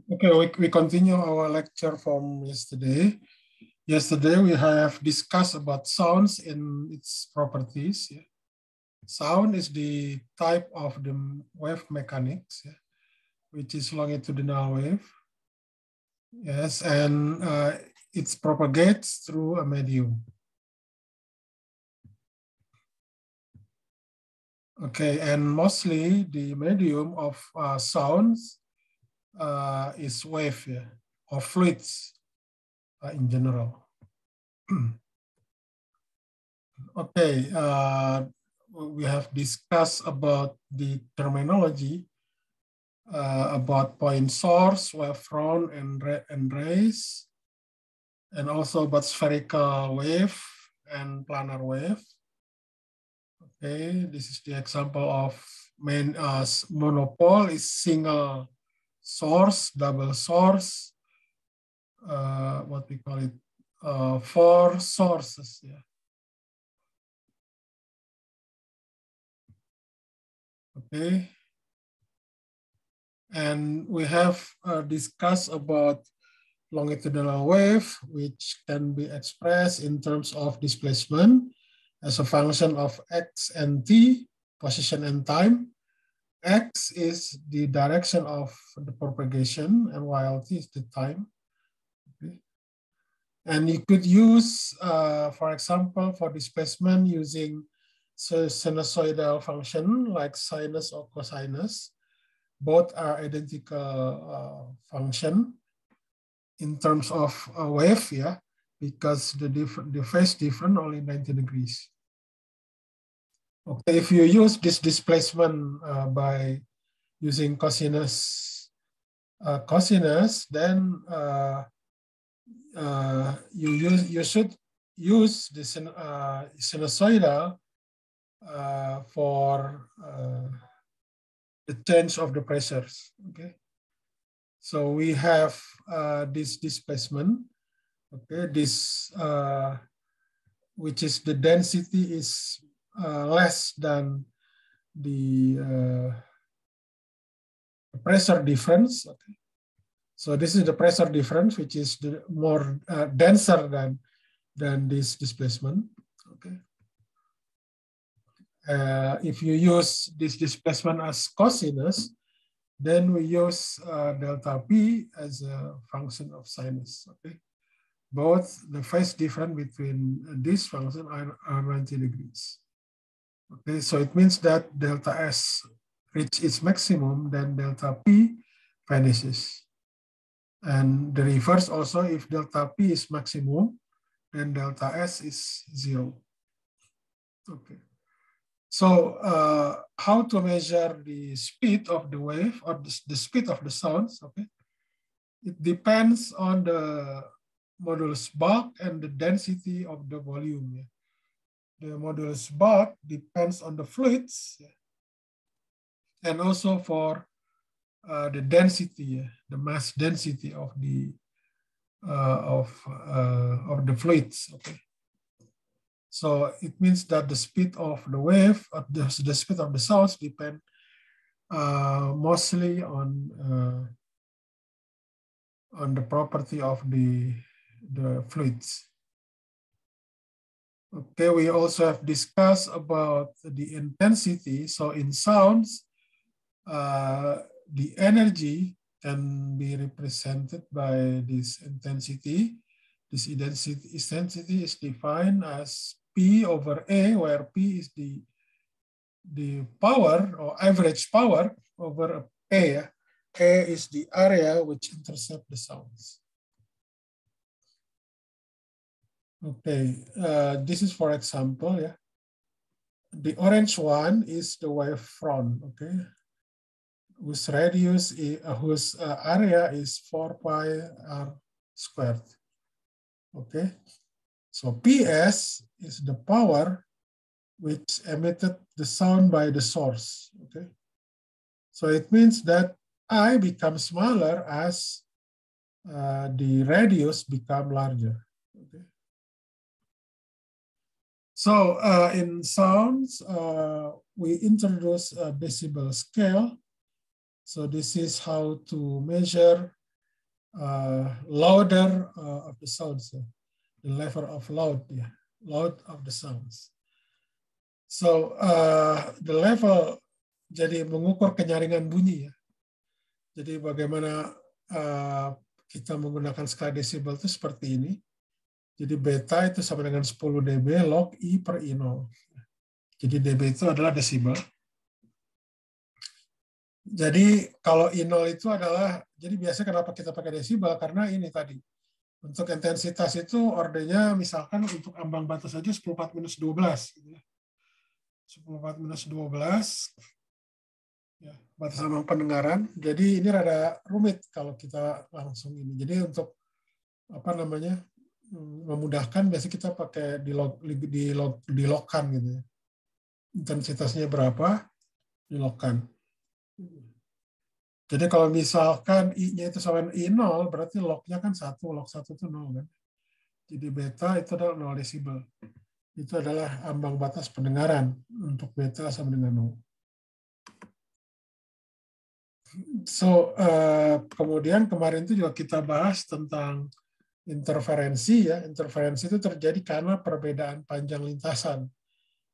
Okay, we continue our lecture from yesterday. Yesterday we have discussed about sounds and its properties. Yeah. Sound is the type of the wave mechanics, yeah, which is longitudinal wave. Yes, and it propagates through a medium. Okay, and mostly the medium of sounds is wave, yeah, or fluids in general. Okay, we have discussed about the terminology about point source, wavefront, and rays, and also about spherical wave and planar wave. Okay, this is the example of main monopole is single source, double source, what we call it, four sources. Yeah. Okay. And we have discussed about longitudinal wave, which can be expressed in terms of displacement as a function of x and t, position and time. X is the direction of the propagation, and while t is the time. Okay. And you could use, for example, for displacement using sinusoidal function like sinus or cosinus. Both are identical function in terms of wave, yeah, because the phase different only 90 degrees. Okay, if you use this displacement by using cosinus, then you should use the sinusoidal for the change of the pressures. Okay, so we have this displacement. Okay, this which is the density is less than the pressure difference. Okay, so this is the pressure difference, which is the more denser than this displacement. Okay. If you use this displacement as cosinus, then we use delta P as a function of sinus. Okay, both the phase difference between this function are 90 degrees. Okay, so it means that delta S reaches its maximum, then delta P vanishes. And the reverse also, if delta P is maximum, then delta S is 0. Okay. So how to measure the speed of the wave or the speed of the sounds? Okay, it depends on the modulus bulk and the density of the volume. Yeah. The modulus bulk depends on the fluids, yeah, and also for the density, yeah, the mass density of the fluids. Okay. So it means that the speed of the wave, or the speed of the sounds depend mostly on the property of the fluids. Okay, we also have discussed about the intensity. So in sounds, the energy can be represented by this intensity. This intensity is defined as P over A, where P is the power or average power over A. A is the area which intercepts the sounds. Okay, this is for example, yeah. The orange one is the wavefront, okay, whose radius, whose area is 4 pi r squared. Okay, so PS is the power which emitted the sound by the source. Okay, so it means that I becomes smaller as the radius become larger. Okay. So in sounds, we introduce a decibel scale. So this is how to measure louder of the sounds, the level of loud, loud of the sounds. So the level jadi mengukur kenyaringan bunyi, ya. Jadi bagaimana kita menggunakan skala desibel itu seperti ini. Jadi beta itu sama dengan 10 dB log I per I0. Jadi dB itu adalah desibel. Jadi kalau I0 itu adalah, jadi biasanya kenapa kita pakai desibel, karena ini tadi. Untuk intensitas itu ordernya misalkan untuk ambang batas saja 10⁻-12. Gitu ya. 10⁻-12. Ya, batas ambang pendengaran. Jadi ini rada rumit kalau kita langsung ini. Jadi untuk apa namanya memudahkan, biasanya kita pakai dilogkan gitu ya. Intensitasnya berapa, dilogkan. Jadi kalau misalkan I-nya itu sama I0, berarti log-nya kan 1, log 1 itu 0 kan. Jadi beta itu adalah 0 desibel. Itu adalah ambang batas pendengaran untuk beta sama dengan 0. So, kemudian kemarin itu juga kita bahas tentang interferensi, ya. Interferensi itu terjadi karena perbedaan panjang lintasan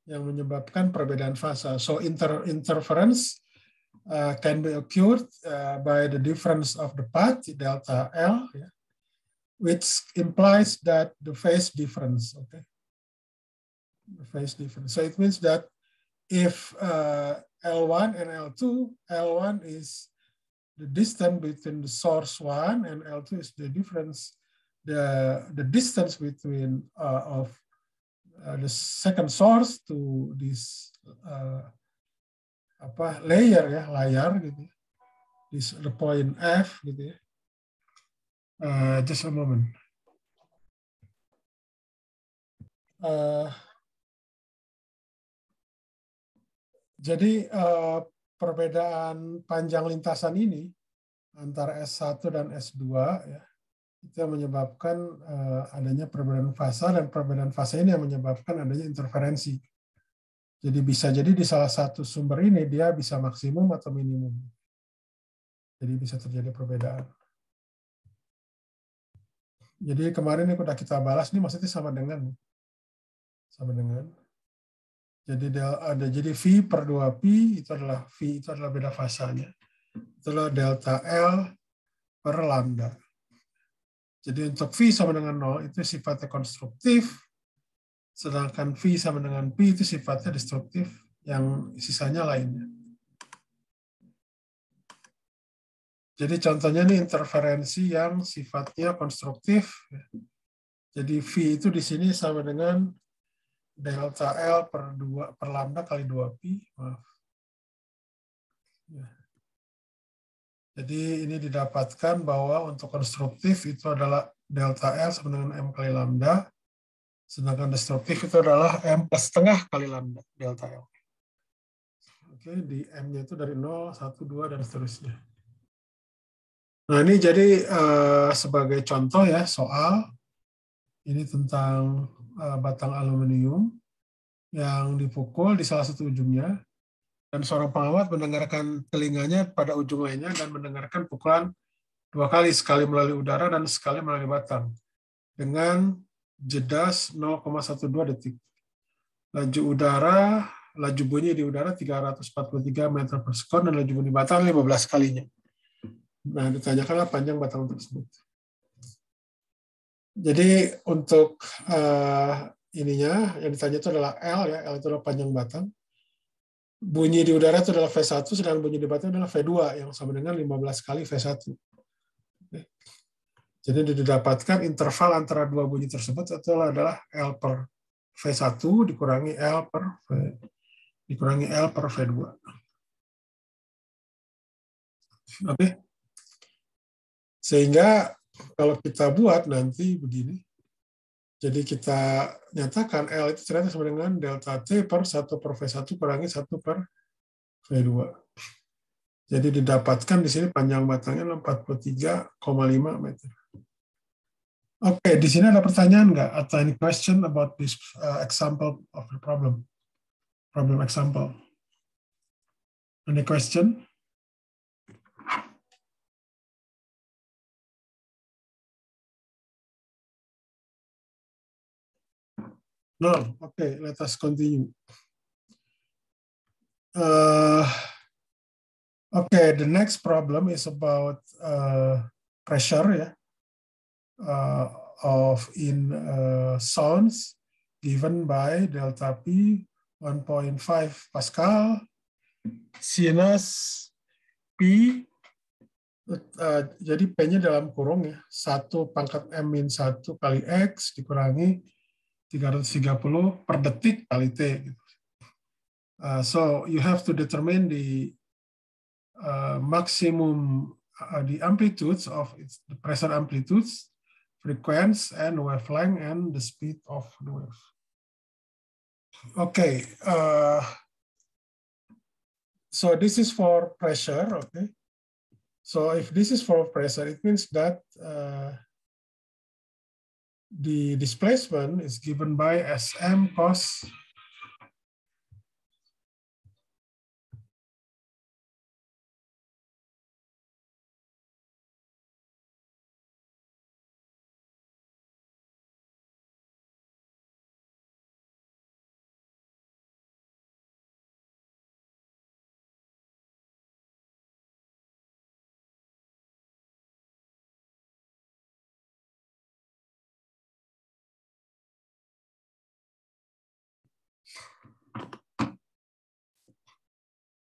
yang menyebabkan perbedaan fasa. So, interference can be occurred by the difference of the path, delta L, which implies that the phase difference, okay? The phase difference. So it means that if L1 and L2, L1 is the distance between the source 1 and L2 is the difference, the distance between of the second source to this layer, ya, layar gitu. This the point F gitu ya. Just a moment. Jadi perbedaan panjang lintasan ini antara S1 dan S2, ya, itu yang menyebabkan adanya perbedaan fasa, dan perbedaan fasa ini yang menyebabkan adanya interferensi. Jadi bisa jadi di salah satu sumber ini dia bisa maksimum atau minimum. Jadi bisa terjadi perbedaan. Jadi kemarin yang sudah kita balas ini maksudnya sama dengan. Jadi V per 2P itu adalah beda fasanya. Itulah delta L per lambda. Jadi untuk V sama dengan 0 itu sifatnya konstruktif, sedangkan V sama dengan P itu sifatnya destruktif, yang sisanya lainnya. Jadi contohnya ini interferensi yang sifatnya konstruktif. Jadi V itu di sini sama dengan delta L per lambda kali 2P. Maaf. Jadi ini didapatkan bahwa untuk konstruktif itu adalah delta L sama dengan M kali lambda, sedangkan destruktif itu adalah M plus setengah kali lambda delta L. Oke, di M-nya itu dari 0, 1, 2, dan seterusnya. Nah ini jadi sebagai contoh ya soal ini tentang batang aluminium yang dipukul di salah satu ujungnya, dan seorang pengamat mendengarkan telinganya pada ujung lainnya dan mendengarkan pukulan 2 kali, sekali melalui udara dan sekali melalui batang, dengan jeda 0,12 detik. Laju bunyi di udara 343 meter per sekon, dan laju bunyi batang 15 kalinya. Nah, ditanyakanlah panjang batang tersebut. Jadi untuk ininya yang ditanya itu adalah L, ya, L itu adalah panjang batang. Bunyi di udara itu adalah V1, sedangkan bunyi di batang adalah V2 yang sama dengan 15 kali V1. Jadi didapatkan interval antara dua bunyi tersebut adalah L per V1 dikurangi L per V2. Oke. Sehingga kalau kita buat nanti begini, jadi kita nyatakan L itu ternyata sama dengan delta T per 1 per V1 kurangi 1 per V2. Jadi didapatkan di sini panjang batangnya 43,5 meter. Oke, di sini ada pertanyaan nggak? Atau any question about this example of the problem? Problem example. Any question? No, okay, let us continue. Okay, the next problem is about pressure, of in sounds given by delta P 1.5 Pascal sinus P, jadi P-nya dalam kurung ya, 1 pangkat M-1 kali X dikurangi 330 per detik kali T. So you have to determine the maximum, the amplitudes of the pressure amplitudes, frequency, and wavelength, and the speed of the wave. Okay, so this is for pressure, okay? So if this is for pressure, it means that the displacement is given by Sm cos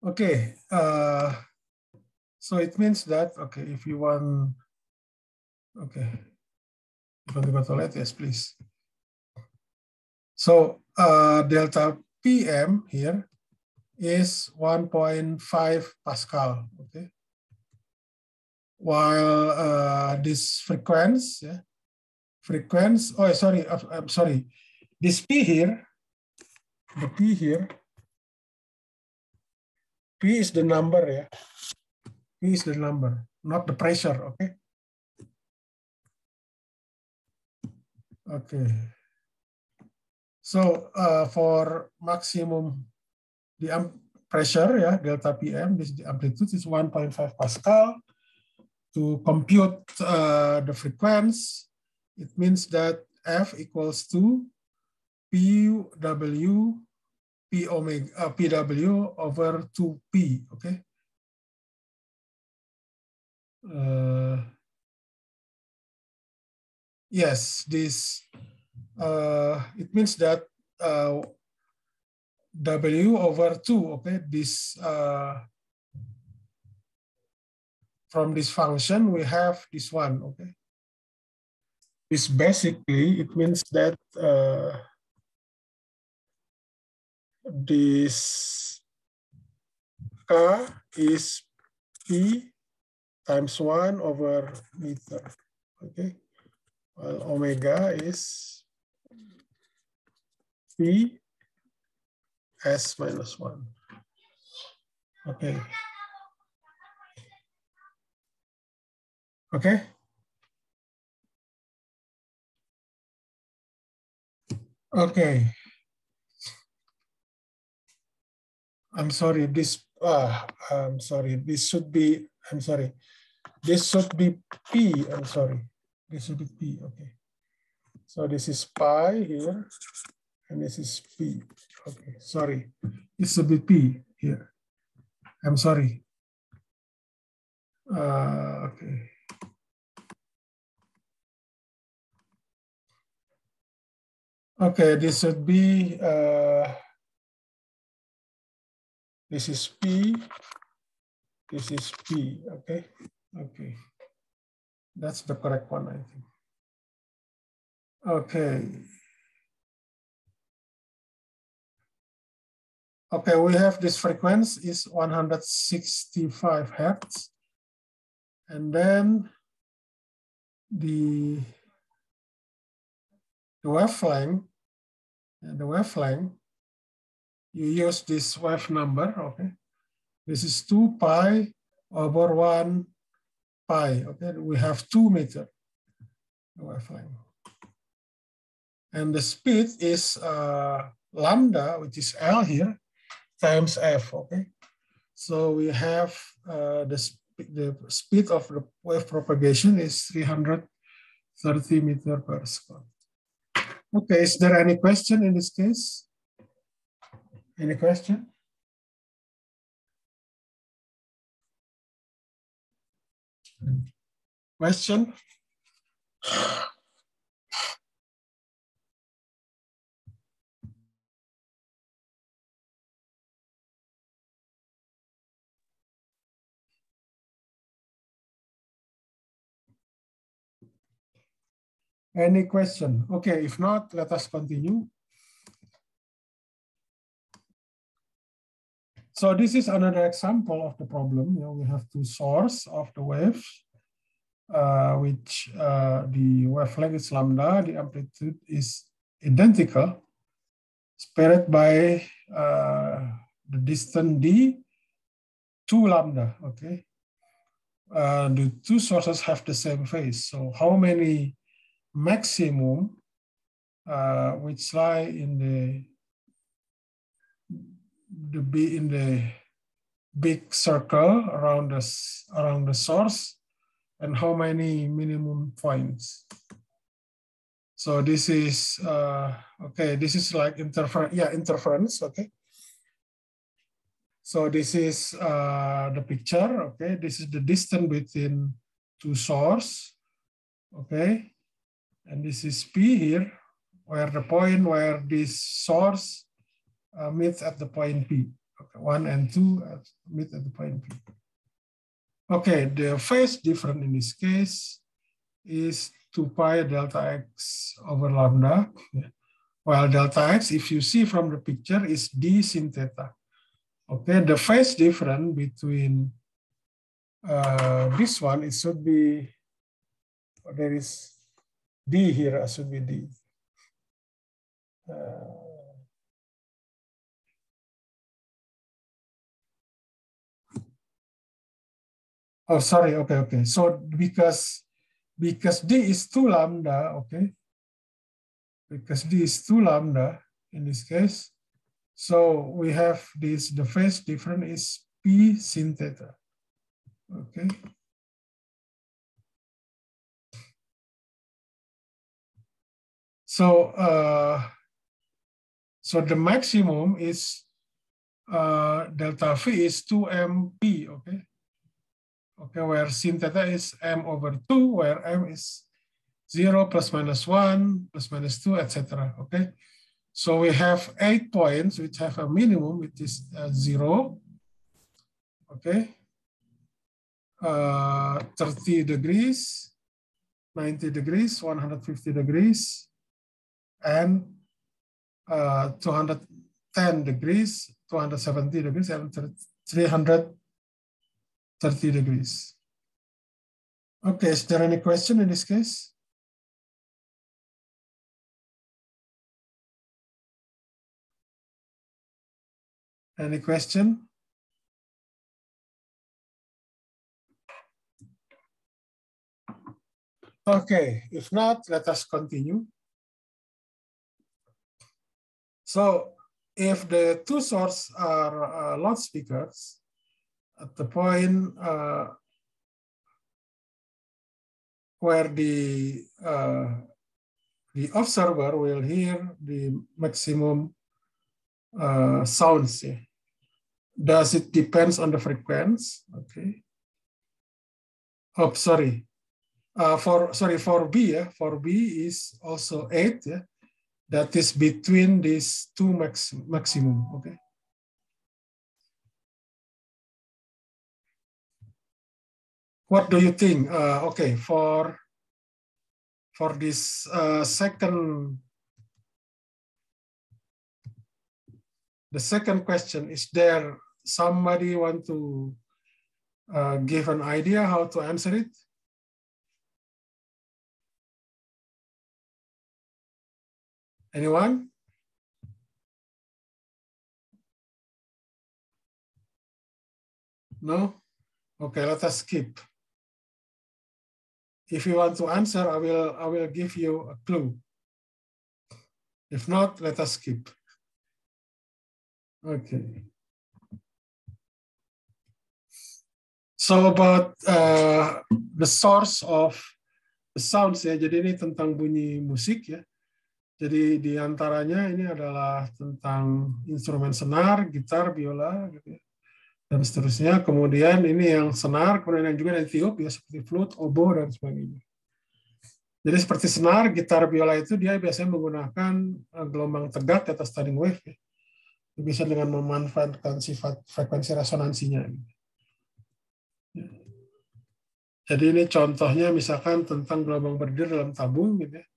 okay, so it means that, okay, if you want, okay, if you want to go to toilet, yes, please. So delta PM here is 1.5 Pascal, okay? While this frequency, oh, sorry, I'm sorry. This P here, the P here, P is the number, yeah. P is the number, not the pressure, okay? Okay. So for maximum the pressure, yeah, delta PM, this the amplitude is 1.5 Pascal. To compute the frequency, it means that F equals to PW over 2P, okay? Yes, this, it means that W over 2, okay? This, from this function, we have this one, okay? This basically, it means that this K is P times 1 over meter, okay? While omega is P S minus 1, okay? Okay? Okay. I'm sorry, this, I'm sorry, this should be, I'm sorry. This should be P, I'm sorry. This should be P, okay. So this is pi here, and this is P. Okay, sorry. It should be P here. I'm sorry. Okay. Okay, this should be, this is P, this is P, okay? Okay. That's the correct one, I think. Okay. Okay, we have this frequency is 165 Hertz. And then the wavelength, you use this wave number, okay? This is 2 pi over 1 pi, okay? We have 2 meters, the wavelength. And the speed is lambda, which is L here, times F, okay? So we have the speed of the wave propagation is 330 meters per second. Okay, is there any question in this case? Any question? Question? Any question? Okay, if not, let us continue. So this is another example of the problem. You know, we have two sources of the waves, which the wavelength is lambda, the amplitude is identical, spared by the distance d, 2 lambda, okay? The two sources have the same phase. So how many maximum which lie in the big circle around the source, and how many minimum points? So this is okay. This is like interference. Okay. So this is the picture. Okay. This is the distance between two sources. Okay. And this is P here, where the point where this source meets at the point P. Okay, 1 and 2 meet at the point P. Okay, the phase difference in this case is 2 pi delta x over lambda. While delta x, if you see from the picture, is d sin theta. Okay, the phase difference between this one, it should be, there is d here, it should be d. Oh, sorry. Okay. So because d is 2 lambda, okay. Because d is 2 lambda in this case, so we have this. The phase difference is p sin theta. Okay. So so the maximum is delta v is 2mp. Okay. Okay, where sin theta is m over 2, where m is 0, plus minus 1, plus minus 2, etc. Okay, so we have 8 points which have a minimum, which is 0. Okay, 30 degrees, 90 degrees, 150 degrees, and 210 degrees, 270 degrees, and 330 degrees. Okay, is there any question in this case? Any question? Okay, if not, let us continue. So if the two sources are loudspeakers, at the point where the observer will hear the maximum sounds. Yeah. Does it depends on the frequency? Okay. Oh, sorry. For B, yeah, for B is also 8. Yeah, that is between these two maximum. Okay. What do you think? Okay, for this second, the second question, is there somebody want to give an idea how to answer it? Anyone? No? Okay, let us skip. If you want to answer, I will give you a clue. If not, let us skip. Okay. So about the source of the sounds ya. Jadi ini tentang bunyi musik ya. Jadi di antaranya ini adalah tentang instrumen senar, gitar, biola, gitu ya, dan seterusnya. Kemudian ini yang senar, kemudian yang juga yang tiup ya seperti flute, oboe dan sebagainya. Jadi seperti senar, gitar, biola itu dia biasanya menggunakan gelombang tegak di atas standing wave ya. Bisa dengan memanfaatkan sifat frekuensi resonansinya. Jadi ini contohnya misalkan tentang gelombang berdiri dalam tabung gitu ya.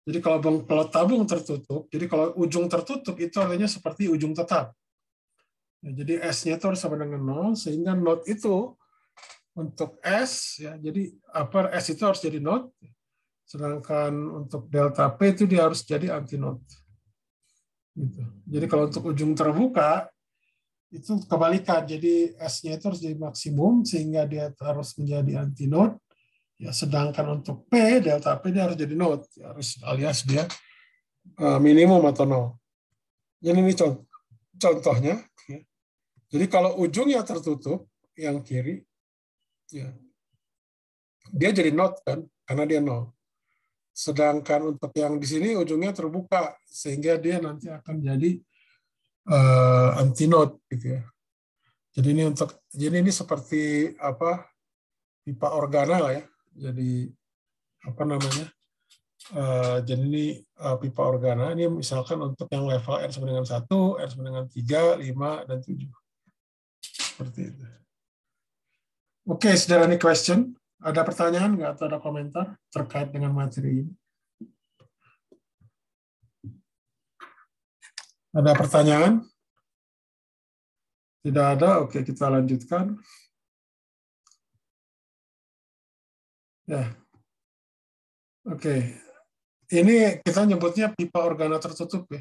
Jadi kalau tabung tertutup, jadi kalau ujung tertutup itu artinya seperti ujung tetap. Ya, jadi S-nya itu harus sama dengan 0, sehingga note itu untuk S, ya, jadi upper S itu harus jadi note, sedangkan untuk delta P itu dia harus jadi anti note. Gitu. Jadi kalau untuk ujung terbuka, itu kebalikan. Jadi S-nya itu harus jadi maksimum, sehingga dia harus menjadi anti note. Ya, sedangkan untuk P, delta P dia harus jadi note, harus alias dia minimum atau 0. Jadi ini contohnya. Ya. Jadi kalau ujungnya tertutup, yang kiri, ya, dia jadi note kan, karena dia 0. Sedangkan untuk yang di sini ujungnya terbuka, sehingga dia nanti akan jadi anti note gitu ya. Jadi ini seperti apa pipa organa lah ya. Jadi apa namanya? Jadi ini pipa organa. Ini misalkan untuk yang level R sama dengan 1, R sama dengan 3, 5, dan 7. Seperti itu. Oke, is there any question? Ada pertanyaan nggak atau ada komentar terkait dengan materi ini? Ada pertanyaan? Tidak ada? Oke, kita lanjutkan. Ya. Oke. Ini kita nyebutnya pipa organa tertutup ya.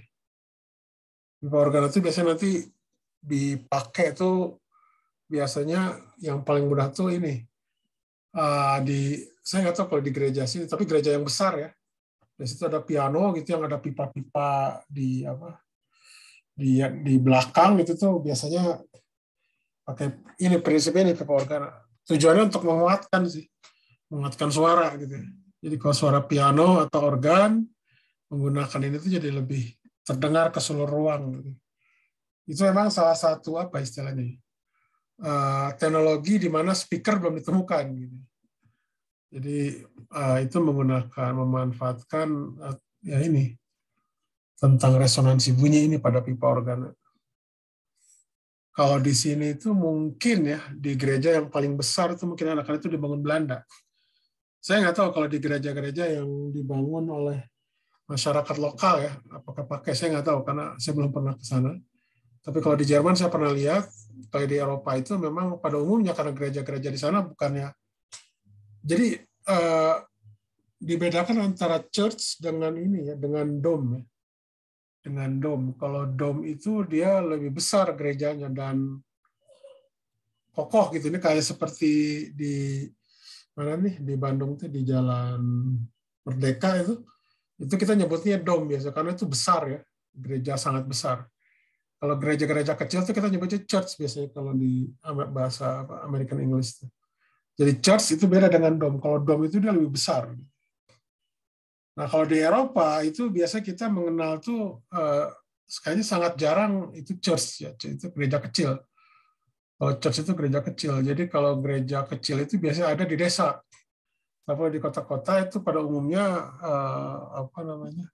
Pipa organa itu biasanya nanti dipakai itu biasanya yang paling mudah tuh ini saya nggak tahu kalau di gereja sini, tapi gereja yang besar ya. Di situ ada piano gitu yang ada pipa-pipa di belakang gitu tuh biasanya pakai ini prinsipnya ini pipa organa. Tujuannya untuk menguatkan suara gitu. Jadi kalau suara piano atau organ menggunakan ini tuh jadi lebih terdengar ke seluruh ruang. Gitu. Itu memang salah satu apa istilahnya teknologi di mana speaker belum ditemukan. Gitu. Jadi itu memanfaatkan ya ini tentang resonansi bunyi ini pada pipa organ. Kalau di sini itu mungkin ya di gereja yang paling besar itu mungkin anak-anak itu dibangun Belanda. Saya nggak tahu kalau di gereja-gereja yang dibangun oleh masyarakat lokal ya, apakah pakai saya nggak tahu karena saya belum pernah ke sana. Tapi kalau di Jerman saya pernah lihat, kalau di Eropa itu memang pada umumnya karena gereja-gereja di sana bukannya. Jadi dibedakan antara church dengan ini ya, dengan dome ya. Dengan dome. Kalau dome itu dia lebih besar gerejanya dan kokoh gitu. Ini kayak seperti di mana nih di Bandung tuh di Jalan Merdeka itu kita nyebutnya dome biasa karena itu besar ya, gereja sangat besar. Kalau gereja-gereja kecil tuh kita nyebutnya church biasanya kalau di bahasa American English. Jadi church itu beda dengan dome. Kalau dome itu dia lebih besar. Nah kalau di Eropa itu biasa kita mengenal tuh sekali sangat jarang itu church ya, itu gereja kecil. Kalau church itu gereja kecil. Jadi kalau gereja kecil itu biasanya ada di desa. Tapi di kota-kota itu pada umumnya apa namanya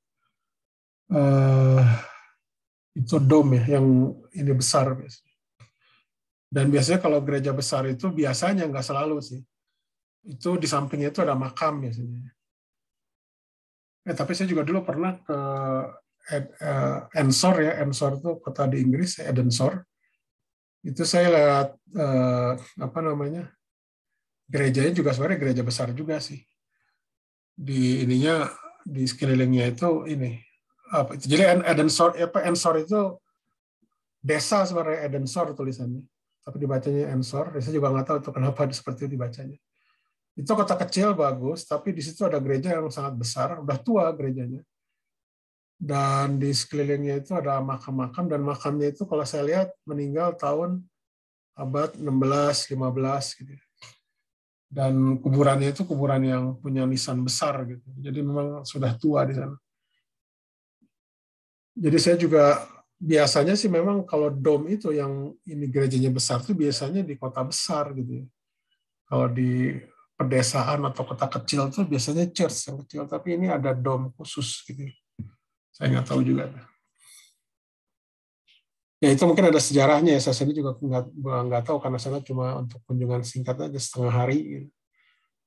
itu dome ya, yang ini besar biasanya. Dan biasanya kalau gereja besar itu biasanya nggak selalu sih. Itu di sampingnya itu ada makam biasanya. Tapi saya juga dulu pernah ke Ensor ya, Ensor itu kota di Inggris, Edensor. Itu saya lihat apa namanya gerejanya juga sebenarnya gereja besar juga sih. Di ininya di sekelilingnya itu ini apa itu. Jadi Ensor itu desa sebenarnya Edensor tulisannya, tapi dibacanya Ensor. Saya juga nggak tahu itu kenapa seperti itu dibacanya. Itu kota kecil bagus, tapi di situ ada gereja yang sangat besar, udah tua gerejanya. Dan di sekelilingnya itu ada makam-makam, dan makamnya itu kalau saya lihat meninggal tahun abad 16, 15 gitu. Dan kuburannya itu kuburan yang punya nisan besar gitu. Jadi memang sudah tua di sana. Jadi saya juga biasanya sih memang kalau dom itu yang ini gerejanya besar tuh biasanya di kota besar gitu ya. Kalau di pedesaan atau kota kecil tuh biasanya church yang kecil, tapi ini ada dom khusus gitu. Saya nggak tahu juga. Ya itu mungkin ada sejarahnya ya. Saya sendiri juga nggak tahu karena saya cuma untuk kunjungan singkat aja setengah hari, gitu.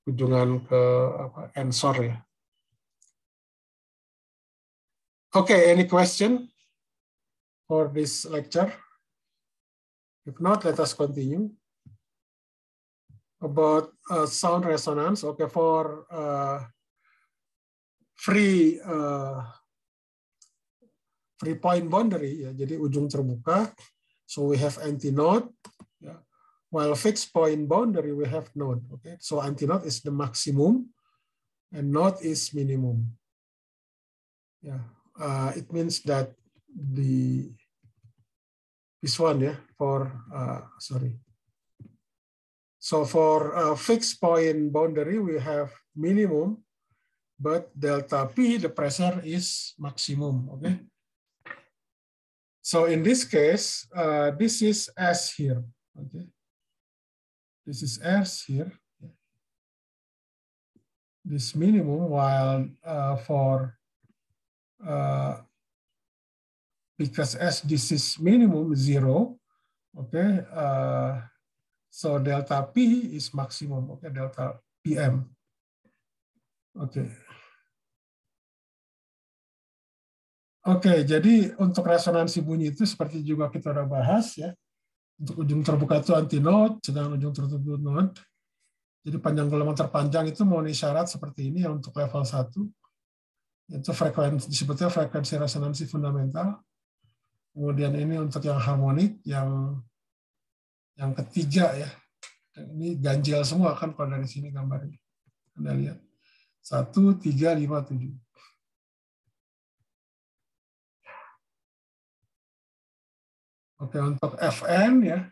Kunjungan ke apa, Ensor ya. Okay, any question for this lecture? If not, let us continue. About sound resonance, okay, for free free point boundary, ya, jadi ujung terbuka. So we have antinode, ya. While fixed point boundary we have node. Okay, so antinode is the maximum and node is minimum. Yeah, it means that this one, yeah, for sorry. So for fixed point boundary we have minimum, but delta P the pressure is maximum. Okay. So in this case, this is S here. Okay, this is S here. This minimum, while for because S this is minimum 0. Okay, so delta P is maximum. Okay, delta PM. Okay. Oke, jadi untuk resonansi bunyi itu seperti juga kita udah bahas ya. Untuk ujung terbuka itu antinode, sedangkan ujung tertutup node. Jadi panjang gelombang terpanjang itu memenuhi syarat seperti ini yang untuk level 1. Itu frekuensi, disebutnya frekuensi resonansi fundamental. Kemudian ini untuk yang harmonik, yang ketiga ya. Ini ganjil semua kan kalau dari sini gambarnya. Anda lihat. 1, 3, 5, 7. Oke, untuk Fn ya,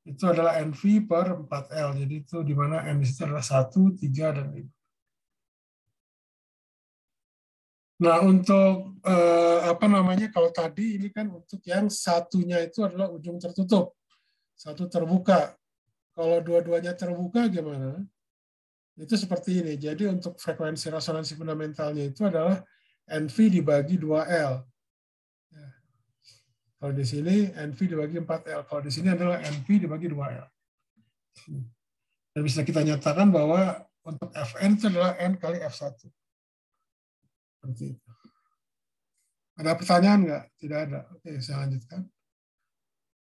itu adalah NV per 4L. Jadi itu di mana N itu adalah 1, 3, dan 5. Nah, untuk apa namanya, kalau tadi ini kan untuk yang satunya itu adalah ujung tertutup, satu terbuka. Kalau dua-duanya terbuka gimana? Itu seperti ini. Jadi untuk frekuensi resonansi fundamentalnya itu adalah NV dibagi 2L. Ya. Kalau di sini NV dibagi 4L. Kalau di sini adalah NV dibagi 2L. Dan bisa kita nyatakan bahwa untuk Fn itu adalah N kali F1. Seperti itu. Ada pertanyaan nggak? Tidak ada. Oke, saya lanjutkan.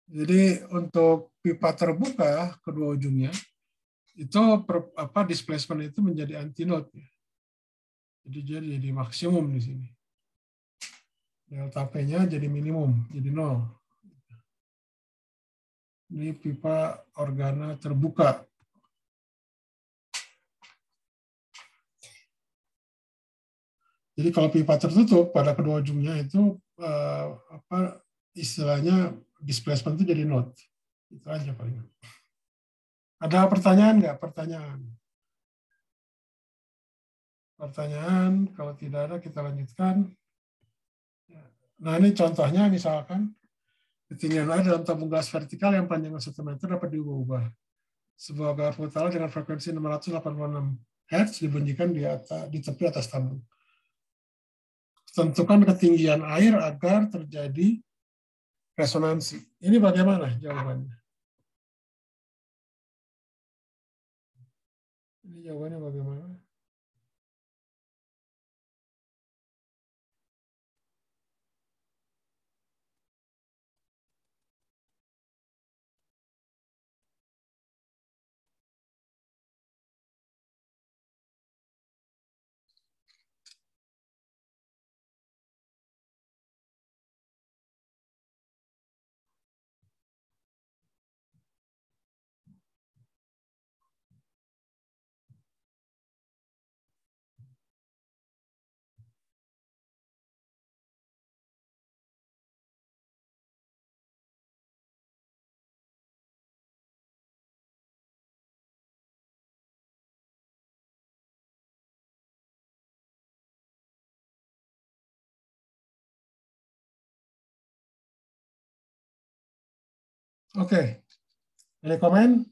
Jadi untuk pipa terbuka kedua ujungnya itu displacement itu menjadi antinode. Jadi maksimum di sini. Delta P-nya jadi minimum, jadi 0. Ini pipa organa terbuka. Jadi kalau pipa tertutup pada kedua ujungnya itu istilahnya displacement itu jadi node. Itu aja paling. Ada pertanyaan nggak? Pertanyaan, kalau tidak ada kita lanjutkan. Nah ini contohnya misalkan ketinggian air dalam tabung gas vertikal yang panjangnya 1 meter dapat diubah. Sebuah garpu tala dengan frekuensi 686 Hz dibunyikan di tepi atas tabung. Tentukan ketinggian air agar terjadi resonansi. Ini bagaimana jawabannya? Ini jawabannya bagaimana? Okay. Any comment?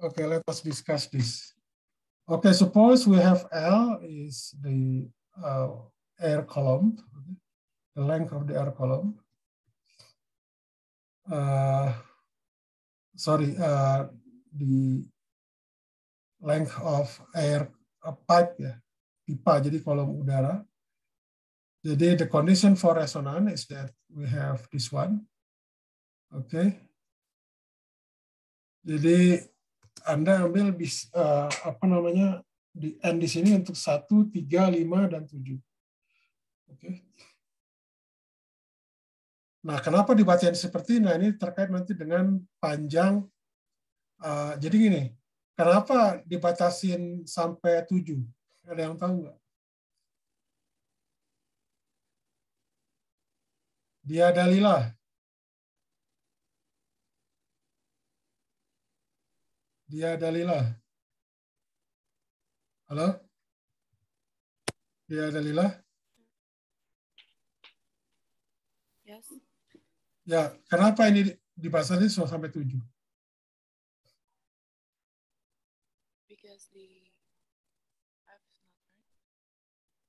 Okay, let us discuss this. Okay, suppose we have L is the air column, okay, the length of the air column. The length of air pipe ya, pipa, jadi kolom udara. Jadi the condition for resonance is that we have this one. Oke. Okay. Jadi Anda ambil di N di sini untuk 1, 3, 5, dan 7. Oke. Okay. Nah, kenapa dibacain seperti ini? Nah, ini terkait nanti dengan panjang. Jadi gini, kenapa dibatasin sampai 7? Ada yang tahu nggak? Dia Dalilah. Dia Dalilah. Halo? Dia Dalilah? Yes. Ya, kenapa ini dibatasin sampai 7? Because the F is not right.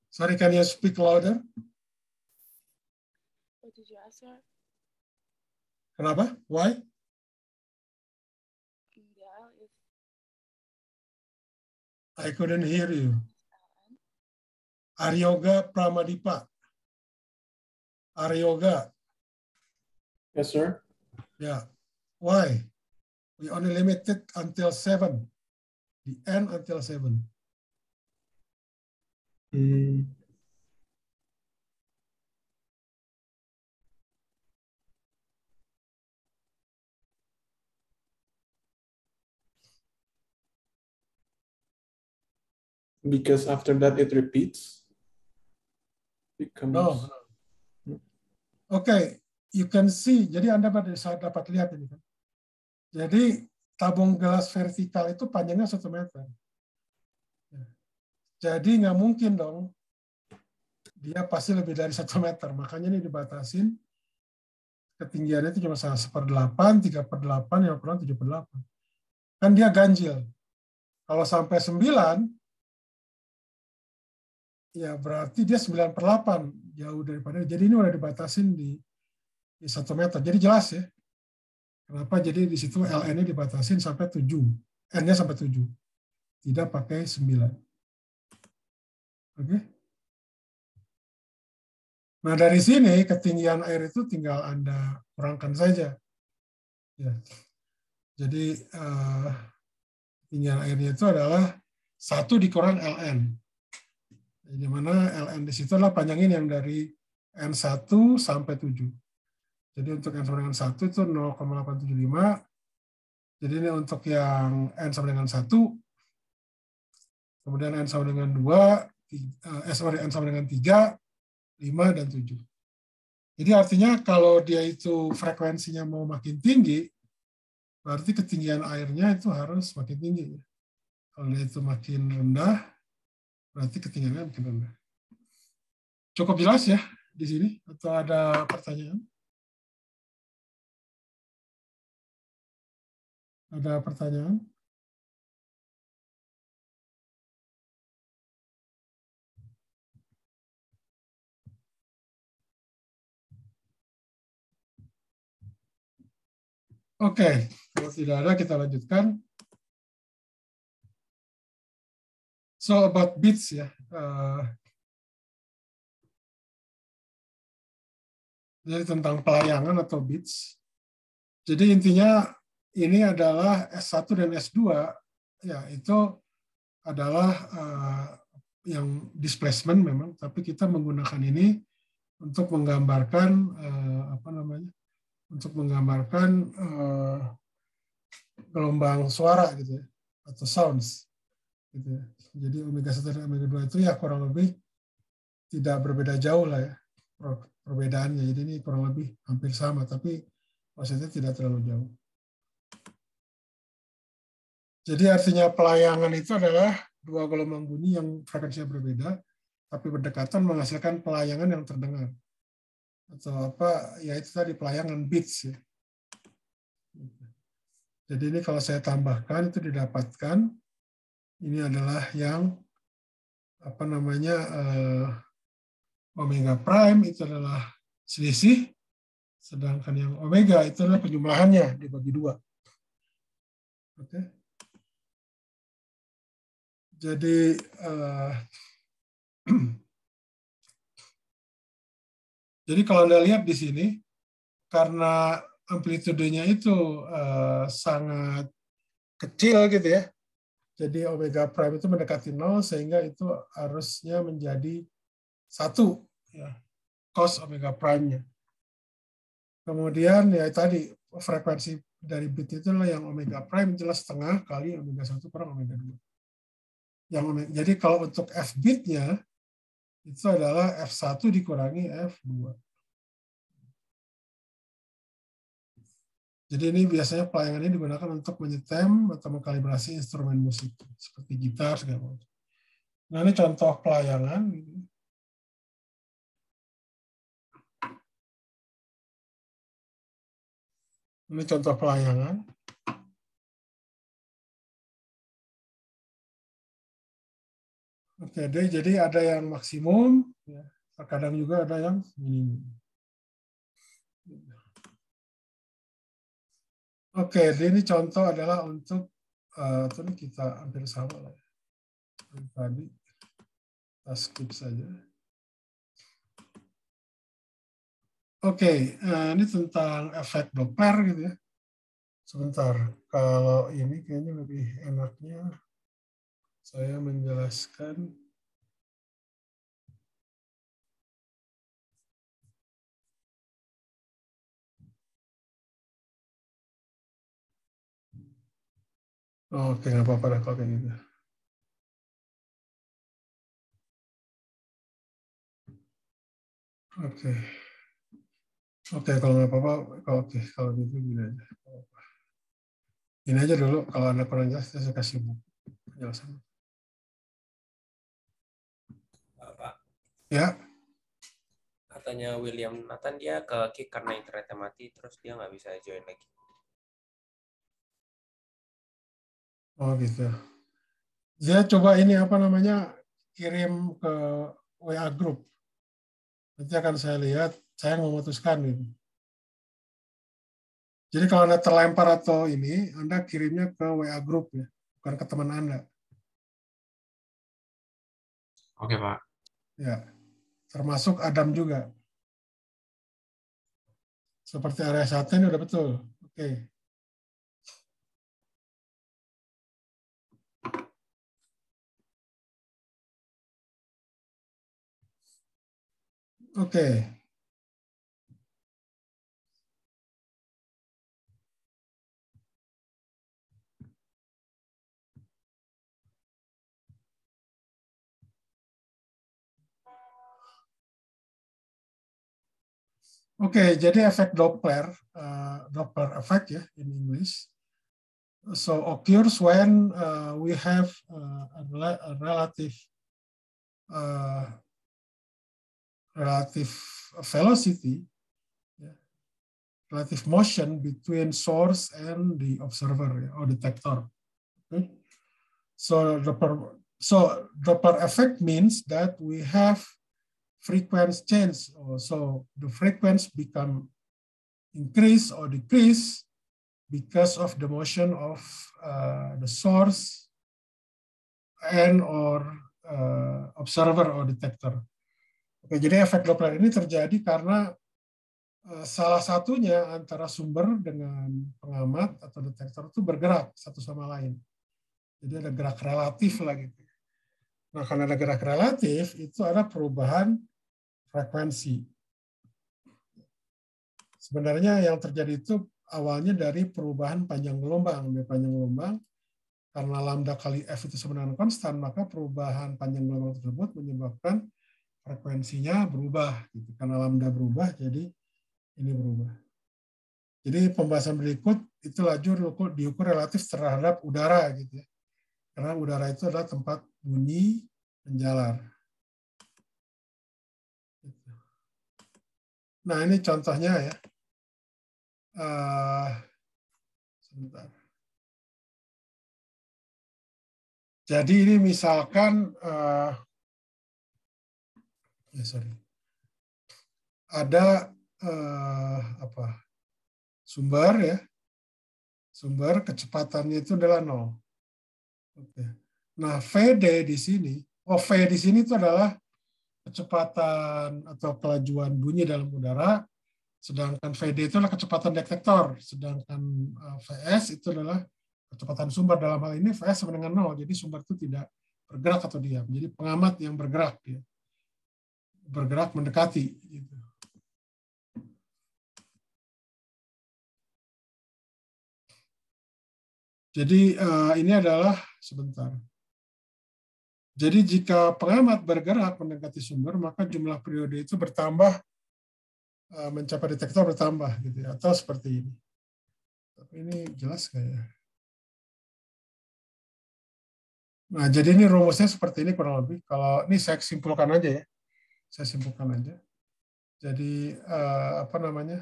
Sorry, can you speak louder? What did you ask, sir? Kenapa? Why? The L is I couldn't hear you. Aryoga Pramadipa. Aryoga. Yes, sir. Yeah. Why? We only limited until 7. The N until 7. Because after that it repeats. Becomes... No. Okay, you can see. Jadi Anda dapat lihat ini kan. Jadi tabung gelas vertikal itu panjangnya 1 meter. Jadi nggak mungkin dong. Dia pasti lebih dari 1 meter. Makanya ini dibatasin. Ketinggiannya itu cuma 1/8, 3/8, 5/8, 7/8. Kan dia ganjil. Kalau sampai 9, ya berarti dia 9/8, jauh daripada. Jadi ini udah dibatasin di 1 meter. Jadi jelas ya. Kenapa jadi di situ LN-nya dibatasin sampai 7. N-nya sampai 7. Tidak pakai 9. Oke. Nah, dari sini ketinggian air itu tinggal Anda kurangkan saja. Ya. Jadi ketinggian airnya itu adalah 1 dikurang LN. Di mana LN di situ adalah panjangin yang dari N1 sampai 7. Jadi untuk N sama dengan 1 itu 0,875. Jadi ini untuk yang N sama dengan 1. Kemudian N sama dengan 2, N sama dengan 3, 5, dan 7. Jadi artinya kalau dia itu frekuensinya mau makin tinggi, berarti ketinggian airnya itu harus makin tinggi. Kalau dia itu makin rendah, berarti ketinggiannya makin rendah. Cukup jelas ya di sini? Atau ada pertanyaan? Ada pertanyaan? Oke, kalau tidak ada kita lanjutkan. So about bits ya. Jadi tentang pelayangan atau bits. Jadi intinya ini adalah S1 dan S2 ya itu adalah yang displacement memang, tapi kita menggunakan ini untuk menggambarkan untuk menggambarkan gelombang suara gitu ya, atau sounds gitu ya. Jadi omega 1 dan omega 2 itu ya kurang lebih tidak berbeda jauh lah ya perbedaannya. Jadi ini kurang lebih hampir sama, tapi maksudnya tidak terlalu jauh. Jadi artinya pelayangan itu adalah 2 gelombang bunyi yang frekuensinya berbeda, tapi berdekatan menghasilkan pelayangan yang terdengar. Atau apa, ya itu tadi pelayangan beats ya. Jadi ini kalau saya tambahkan itu didapatkan ini adalah yang apa namanya omega prime itu adalah selisih, sedangkan yang omega itu adalah penjumlahannya dibagi 2. Oke. Jadi jadi kalau Anda lihat di sini karena amplitudenya itu sangat kecil gitu ya. Jadi omega prime itu mendekati 0 sehingga itu harusnya menjadi 1 ya, cos omega prime-nya. Kemudian ya tadi frekuensi dari bit itu adalah yang omega prime jelas setengah kali omega 1 kurang omega 2. Jadi kalau untuk F bitnya itu adalah F1 dikurangi F2. Jadi ini biasanya pelayangan ini digunakan untuk menyetem atau mengkalibrasi instrumen musik seperti gitar segala macam. Nah ini contoh pelayangan. Ini contoh pelayangan. Oke, jadi ada yang maksimum, ya. Terkadang juga ada yang minimum. Oke, ini contoh adalah untuk ini kita hampir sama lah. Tadi kita skip saja. Oke, ini tentang efek Doppler gitu ya. Sebentar, kalau ini kayaknya lebih enaknya saya menjelaskan. Oke, nggak apa-apa lah kalau kayak gitu. Oke. Oke, kalau nggak apa-apa, oke, kalau gitu gini aja. Ini aja dulu, kalau Anda kurang jelas, saya kasih buku penjelasan. Pak, Ya, katanya William Nathan dia ke kick karena internetnya mati, terus dia nggak bisa join lagi. oh gitu. Dia coba ini apa namanya, kirim ke WA group. Nanti akan saya lihat, saya memutuskan gitu. Jadi kalau Anda terlempar atau ini, Anda kirimnya ke WA group ya, bukan ke teman Anda. Oke, Pak. Ya, termasuk Adam juga. Seperti area 1 ini udah betul. Oke. Oke. Oke, jadi efek Doppler, Doppler effect ya in English. So occurs when we have a relative velocity, relative motion between source and the observer or detector. Okay? So Doppler effect means that we have frequency change. So the frequency become increase or decrease because of the motion of the source and or observer or detector. Oke, jadi efek Doppler ini terjadi karena salah satunya antara sumber dengan pengamat atau detektor itu bergerak satu sama lain. Jadi ada gerak relatif lah gitu. Nah, karena ada gerak relatif, itu ada perubahan frekuensi. Sebenarnya yang terjadi itu awalnya dari perubahan panjang gelombang. Panjang gelombang, karena lambda kali F itu sama dengan konstan, maka perubahan panjang gelombang tersebut menyebabkan frekuensinya berubah. Gitu. Karena lambda berubah, jadi ini berubah. Jadi pembahasan berikut itu lajur diukur relatif terhadap udara. Gitu ya. Karena udara itu adalah tempat bunyi menjalar. Nah ini contohnya ya. Sebentar. Jadi ini misalkan ada sumber ya, sumber kecepatannya itu adalah 0. Oke. Nah, VD di sini, V di sini itu adalah kecepatan atau kelajuan bunyi dalam udara, sedangkan VD itu adalah kecepatan detektor, sedangkan VS itu adalah kecepatan sumber. Dalam hal ini VS sama dengan 0, jadi sumber itu tidak bergerak atau diam. Jadi pengamat yang bergerak, ya. Bergerak mendekati. Gitu. Jadi ini adalah sebentar. Jadi jika pengamat bergerak mendekati sumber, maka jumlah periode itu bertambah, mencapai detektor bertambah, gitu ya, atau seperti ini. Tapi ini jelas kayak. Nah, jadi ini rumusnya seperti ini kurang lebih. Kalau ini saya simpulkan aja ya, saya simpulkan aja. Jadi apa namanya?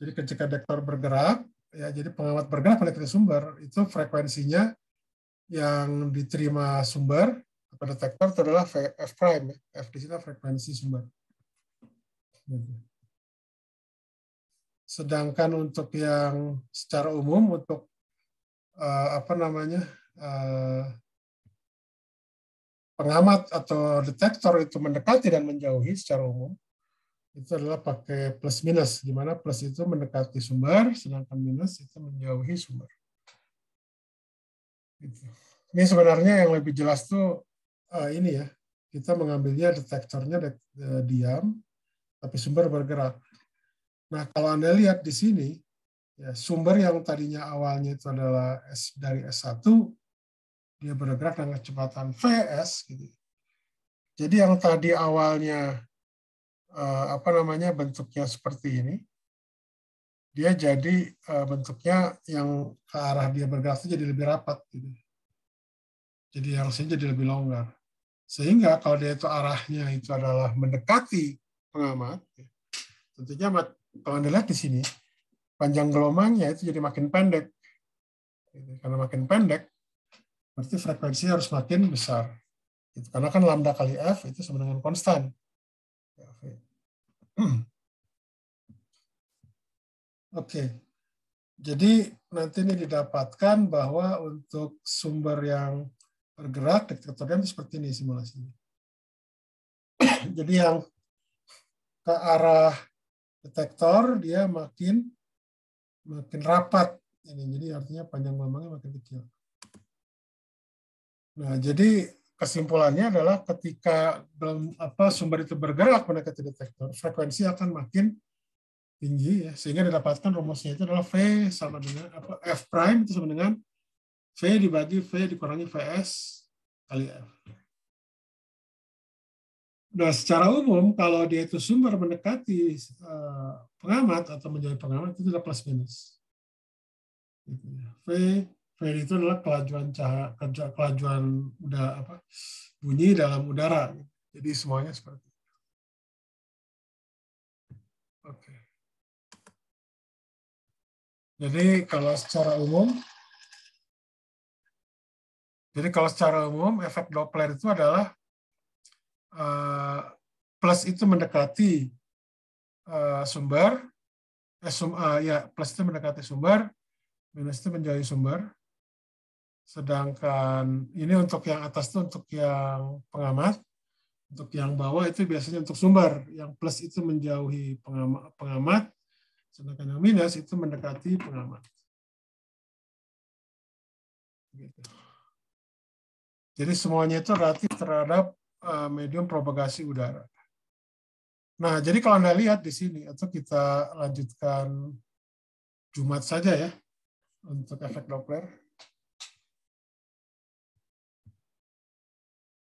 Jadi ketika detektor bergerak, ya, jadi pengamat bergerak mendekati sumber itu frekuensinya yang diterima sumber atau detektor itu adalah F prime, ya. F di sini frekuensi sumber. Sedangkan untuk yang secara umum untuk apa namanya pengamat atau detektor itu mendekati dan menjauhi secara umum itu adalah pakai plus minus, di mana plus itu mendekati sumber, sedangkan minus itu menjauhi sumber. Ini sebenarnya yang lebih jelas tuh ini ya, kita mengambilnya detektornya diam, tapi sumber bergerak. Nah, kalau Anda lihat di sini, ya, sumber yang tadinya awalnya itu adalah dari S1, dia bergerak dengan kecepatan Vs. Gitu. Jadi yang tadi awalnya apa namanya bentuknya seperti ini, dia jadi bentuknya yang ke arah dia bergerak itu jadi lebih rapat. Gitu. Jadi yang sini jadi lebih longgar. Sehingga kalau dia itu arahnya itu adalah mendekati pengamat, tentunya kalau Anda lihat di sini, panjang gelombangnya itu jadi makin pendek. Karena makin pendek, berarti frekuensinya harus makin besar. Karena kan lambda kali F itu sama dengan konstan. Oke. Jadi nanti ini didapatkan bahwa untuk sumber yang bergerak, detektornya itu seperti ini simulasinya. Jadi yang ke arah detektor dia makin rapat ini, jadi artinya panjang gelombangnya makin kecil. Nah, jadi kesimpulannya adalah ketika sumber itu bergerak mendekati detektor, frekuensi akan makin tinggi ya, sehingga didapatkan rumusnya itu adalah V sama dengan F prime itu sama dengan V dibagi V dikurangi Vs kali F. Nah, secara umum kalau dia itu sumber mendekati pengamat atau menjauhi pengamat itu adalah plus minus. V itu adalah kelajuan bunyi dalam udara. Jadi semuanya seperti itu. Oke. Jadi kalau secara umum efek Doppler itu adalah plus itu mendekati sumber, plus itu mendekati sumber, minus itu menjauhi sumber. Sedangkan ini untuk yang atas itu untuk yang pengamat, untuk yang bawah itu biasanya untuk sumber. Yang plus itu menjauhi pengamat, sedangkan yang minus itu mendekati pengamat. Gitu. Jadi semuanya itu relatif terhadap medium propagasi udara. Nah, jadi kalau Anda lihat di sini, atau kita lanjutkan Jumat saja ya, untuk efek Doppler.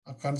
Akan